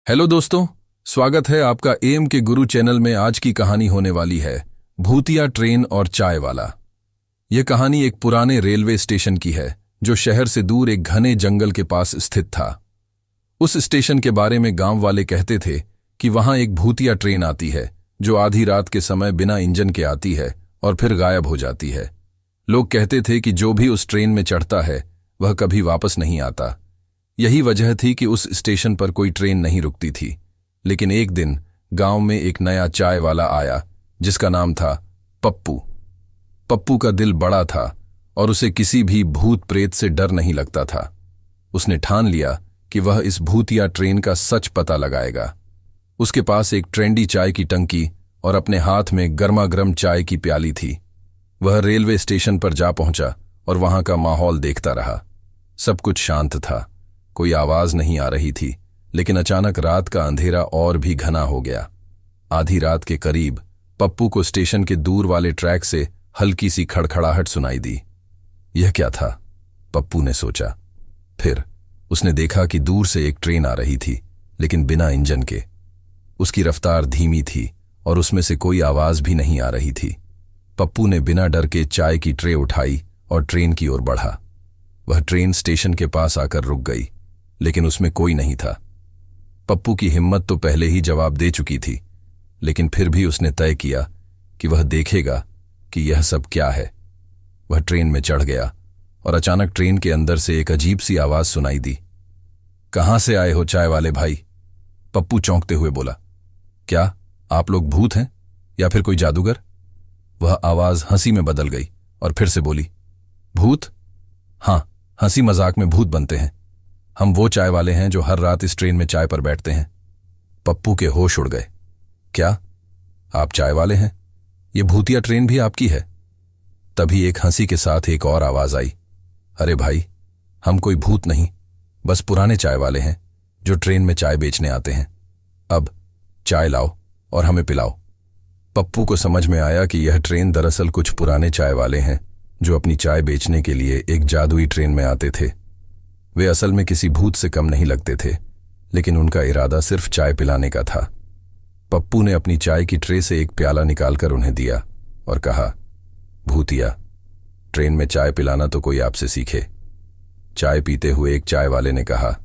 Hello दोस्तों, स्वागत है आपका एम के गुरु चैनल में। आज की कहानी होने वाली है भूतिया ट्रेन और चाय वाला। यह कहानी एक पुराने रेलवे स्टेशन की है जो शहर से दूर एक घने जंगल के पास स्थित था। उस स्टेशन के बारे में गांव वाले कहते थे कि वहां एक भूतिया ट्रेन आती है जो आधी रात के समय बिना इंजन के आती है और फिर गायब हो जाती है। लोग कहते थे कि जो भी उस ट्रेन में चढ़ता है वह कभी वापस नहीं आता। यही वजह थी कि उस स्टेशन पर कोई ट्रेन नहीं रुकती थी। लेकिन एक दिन गांव में एक नया चाय वाला आया जिसका नाम था पप्पू। पप्पू का दिल बड़ा था और उसे किसी भी भूत प्रेत से डर नहीं लगता था। उसने ठान लिया कि वह इस भूतिया ट्रेन का सच पता लगाएगा। उसके पास एक ट्रेंडी चाय की टंकी और अपने हाथ में गर्मा-गर्म चाय की प्याली थी। वह रेलवे स्टेशन पर जा पहुंचा और वहां का माहौल देखता रहा। सब कुछ शांत था, कोई आवाज नहीं आ रही थी। लेकिन अचानक रात का अंधेरा और भी घना हो गया। आधी रात के करीब पप्पू को स्टेशन के दूर वाले ट्रैक से हल्की सी खड़खड़ाहट सुनाई दी। यह क्या था? पप्पू ने सोचा। फिर उसने देखा कि दूर से एक ट्रेन आ रही थी, लेकिन बिना इंजन के। उसकी रफ्तार धीमी थी और उसमें से कोई आवाज भी नहीं आ रही थी। पप्पू ने बिना डर के चाय की ट्रे उठाई और ट्रेन की ओर बढ़ा। वह ट्रेन स्टेशन के पास आकर रुक गई, लेकिन उसमें कोई नहीं था। पप्पू की हिम्मत तो पहले ही जवाब दे चुकी थी, लेकिन फिर भी उसने तय किया कि वह देखेगा कि यह सब क्या है। वह ट्रेन में चढ़ गया और अचानक ट्रेन के अंदर से एक अजीब सी आवाज सुनाई दी। कहां से आए हो चाय वाले भाई? पप्पू चौंकते हुए बोला। क्या आप लोग भूत हैं या फिर कोई जादूगर? वह आवाज हंसी में बदल गई और फिर से बोली, भूत? हां, हंसी मजाक में भूत बनते हैं। हम वो चाय वाले हैं जो हर रात इस ट्रेन में चाय पर बैठते हैं। पप्पू के होश उड़ गए। क्या आप चाय वाले हैं? ये भूतिया ट्रेन भी आपकी है? तभी एक हंसी के साथ एक और आवाज आई। अरे भाई, हम कोई भूत नहीं, बस पुराने चाय वाले हैं जो ट्रेन में चाय बेचने आते हैं। अब चाय लाओ और हमें पिलाओ। पप्पू को समझ में आया कि यह ट्रेन दरअसल कुछ पुराने चाय वाले हैं जो अपनी चाय बेचने के लिए एक जादुई ट्रेन में आते थे। वे असल में किसी भूत से कम नहीं लगते थे, लेकिन उनका इरादा सिर्फ चाय पिलाने का था। पप्पू ने अपनी चाय की ट्रे से एक प्याला निकालकर उन्हें दिया और कहा, भूतिया, ट्रेन में चाय पिलाना तो कोई आपसे सीखे। चाय पीते हुए एक चाय वाले ने कहा,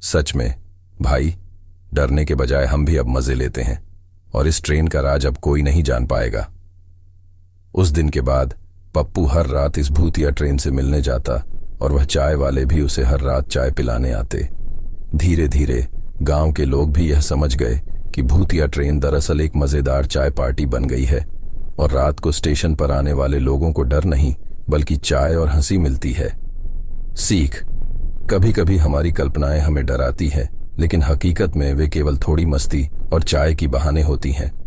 सच में भाई, डरने के बजाय हम भी अब मजे लेते हैं और इस ट्रेन का राज अब कोई नहीं जान पाएगा। उस दिन के बाद पप्पू हर रात इस भूतिया ट्रेन से मिलने जाता और वह चाय वाले भी उसे हर रात चाय पिलाने आते। धीरे धीरे गांव के लोग भी यह समझ गए कि भूतिया ट्रेन दरअसल एक मजेदार चाय पार्टी बन गई है और रात को स्टेशन पर आने वाले लोगों को डर नहीं बल्कि चाय और हंसी मिलती है। सीख: कभी कभी हमारी कल्पनाएं हमें डराती हैं, लेकिन हकीकत में वे केवल थोड़ी मस्ती और चाय की बहाने होती हैं।